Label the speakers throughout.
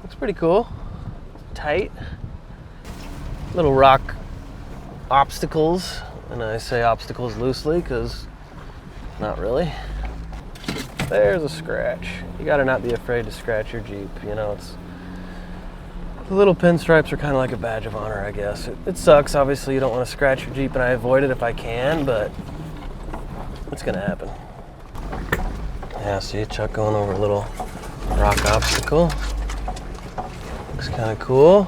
Speaker 1: Looks pretty cool. Tight. Little rock obstacles, and I say obstacles loosely because not really. There's a scratch. You gotta not be afraid to scratch your Jeep. You know, the little pinstripes are kind of like a badge of honor, I guess. It sucks, obviously you don't want to scratch your Jeep, and I avoid it if I can, but it's gonna happen. Yeah, see Chuck going over a little rock obstacle. Looks kind of cool.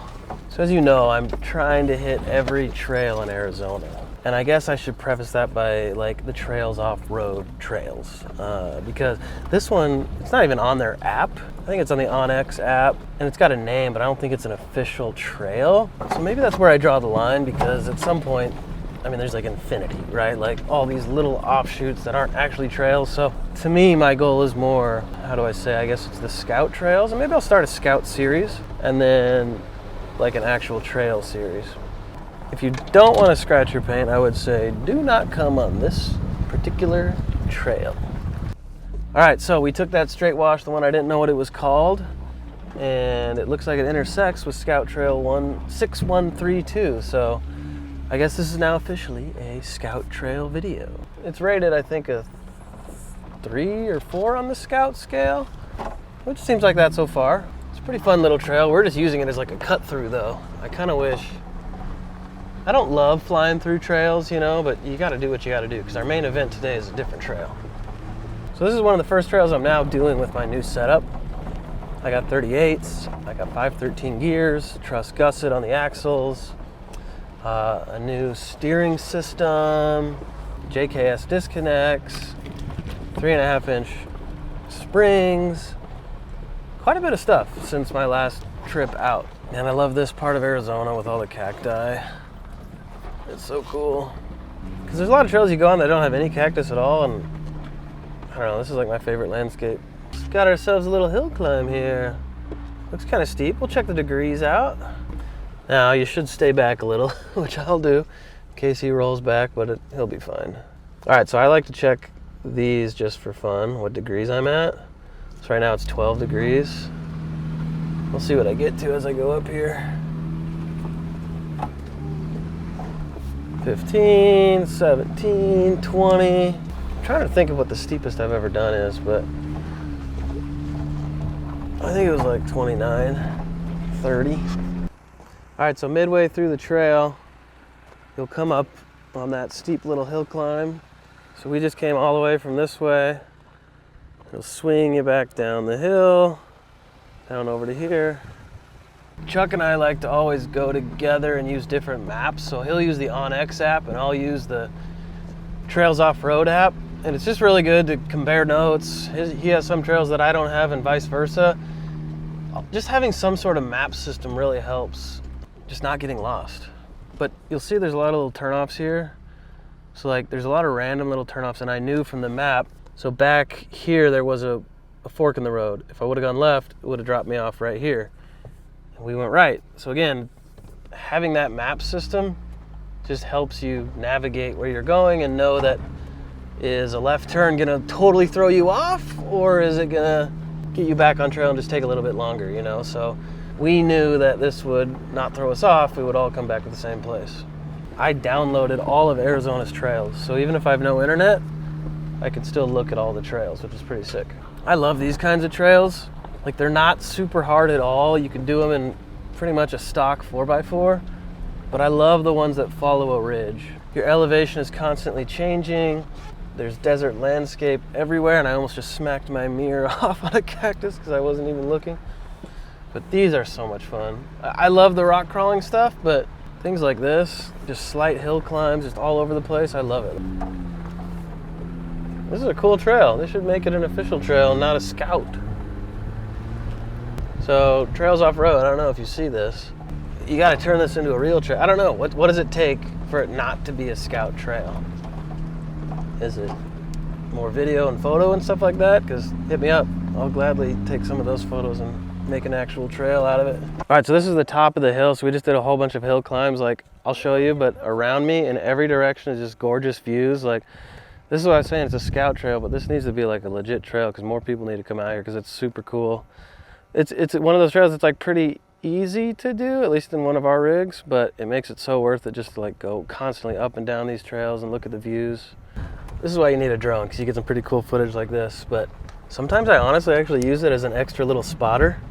Speaker 1: So as you know, I'm trying to hit every trail in Arizona. And I guess I should preface that by like the trails off-road trails. Because this one, it's not even on their app. I think it's on the OnX app, and it's got a name, but I don't think it's an official trail. So maybe that's where I draw the line, because at some point, I mean, there's like infinity, right? Like all these little offshoots that aren't actually trails. So to me, my goal is more, how do I say, I guess it's the scout trails. And maybe I'll start a scout series and then like an actual trail series. If you don't want to scratch your paint, I would say do not come on this particular trail. All right, so we took that straight wash, the one I didn't know what it was called, and it looks like it intersects with Scout Trail 6132. So I guess this is now officially a Scout Trail video. It's rated, I think, a 3 or 4 on the Scout scale, which seems like that so far. It's a pretty fun little trail. We're just using it as like a cut through though. I kind of wish, I don't love flying through trails, you know, but you got to do what you got to do, because our main event today is a different trail. So this is one of the first trails I'm now doing with my new setup. I got 38s, I got 513 gears, truss gusset on the axles, a new steering system, JKS disconnects, 3.5-inch springs, quite a bit of stuff since my last trip out. And I love this part of Arizona with all the cacti. It's so cool. Because there's a lot of trails you go on that don't have any cactus at all, and I don't know, this is like my favorite landscape. Just got ourselves a little hill climb here. Looks kind of steep. We'll check the degrees out. Now, you should stay back a little, which I'll do in case he rolls back, but he'll be fine. All right, so I like to check these just for fun, what degrees I'm at. So right now it's 12 degrees. We'll see what I get to as I go up here. 15, 17, 20. I'm trying to think of what the steepest I've ever done is, but I think it was like 29, 30. All right, so midway through the trail, you'll come up on that steep little hill climb. So we just came all the way from this way. It'll swing you back down the hill, down over to here. Chuck and I like to always go together and use different maps. So he'll use the OnX app and I'll use the Trails Off-Road app. And it's just really good to compare notes. He has some trails that I don't have and vice versa. Just having some sort of map system really helps, just not getting lost. But you'll see there's a lot of little turnoffs here. So like there's a lot of random little turnoffs, and I knew from the map, so back here there was a fork in the road. If I would have gone left, it would have dropped me off right here. We went right. So again, having that map system just helps you navigate where you're going and know that, is a left turn gonna totally throw you off, or is it gonna get you back on trail and just take a little bit longer, you know? So we knew that this would not throw us off. We would all come back to the same place. I downloaded all of Arizona's trails. So even if I have no internet, I can still look at all the trails, which is pretty sick. I love these kinds of trails. Like, they're not super hard at all. You can do them in pretty much a stock 4x4, but I love the ones that follow a ridge. Your elevation is constantly changing. There's desert landscape everywhere, and I almost just smacked my mirror off on a cactus because I wasn't even looking. But these are so much fun. I love the rock crawling stuff, but things like this, just slight hill climbs, just all over the place, I love it. This is a cool trail. They should make it an official trail, not a scout. So, Trails Off-Road, I don't know if you see this. You gotta turn this into a real trail. I don't know, what does it take for it not to be a scout trail? Is it more video and photo and stuff like that? Because hit me up. I'll gladly take some of those photos and make an actual trail out of it. All right, so this is the top of the hill. So we just did a whole bunch of hill climbs. Like, I'll show you, but around me in every direction is just gorgeous views. Like, this is what I was saying, it's a scout trail, but this needs to be like a legit trail because more people need to come out here because it's super cool. It's one of those trails that's like pretty easy to do, at least in one of our rigs, but it makes it so worth it just to like go constantly up and down these trails and look at the views. This is why you need a drone, because you get some pretty cool footage like this. But sometimes I honestly actually use it as an extra little spotter.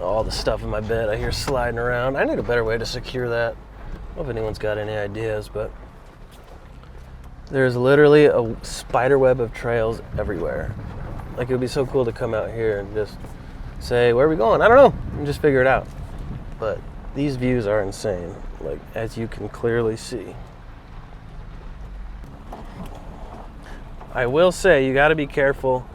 Speaker 1: All the stuff in my bed I hear sliding around. I need a better way to secure that. I don't know if anyone's got any ideas, but there's literally a spider web of trails everywhere. Like, it would be so cool to come out here and just say, where are we going? I don't know, and just figure it out. But these views are insane, like, as you can clearly see. I will say, you gotta be careful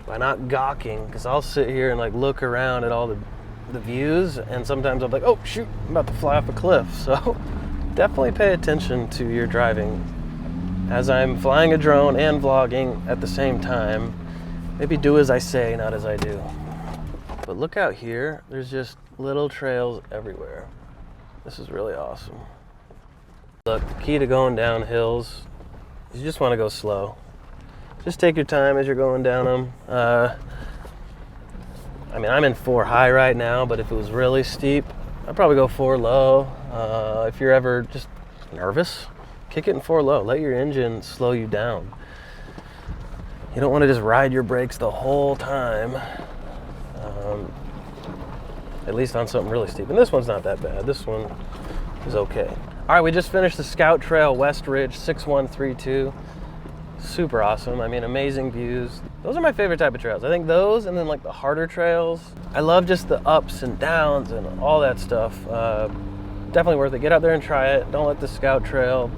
Speaker 1: by not gawking, because I'll sit here and like look around at all the views, and sometimes I'm like, oh shoot, I'm about to fly off a cliff. So definitely pay attention to your driving. As I'm flying a drone and vlogging at the same time, maybe do as I say, not as I do. But look out here, there's just little trails everywhere. This is really awesome. Look, the key to going down hills is you just want to go slow. Just take your time as you're going down them. I mean, I'm in 4 high right now, but if it was really steep, I'd probably go 4 low. If you're ever just nervous, kick it in 4 low. Let your engine slow you down. You don't want to just ride your brakes the whole time, at least on something really steep. And this one's not that bad. This one is okay. All right, we just finished the Scout Trail West Ridge 6132. Super awesome. I mean, amazing views. Those are my favorite type of trails. I think those, and then like the harder trails. I love just the ups and downs and all that stuff. Definitely worth it. Get out there and try it. Don't let the Scout Trail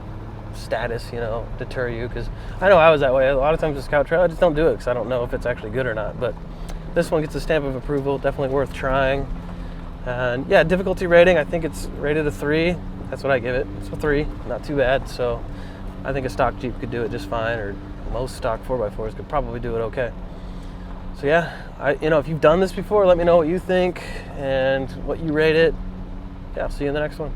Speaker 1: status, you know, deter you, because I know I was that way. A lot of times the Scout Trail, I just don't do it because I don't know if it's actually good or not. But this one gets a stamp of approval. Definitely worth trying. And yeah, difficulty rating, I think it's rated a 3. That's what I give it. It's a 3. Not too bad. So I think a stock Jeep could do it just fine, or most stock 4x4s could probably do it okay. So yeah, you know, if you've done this before, let me know what you think and what you rate it. Yeah, I'll see you in the next one.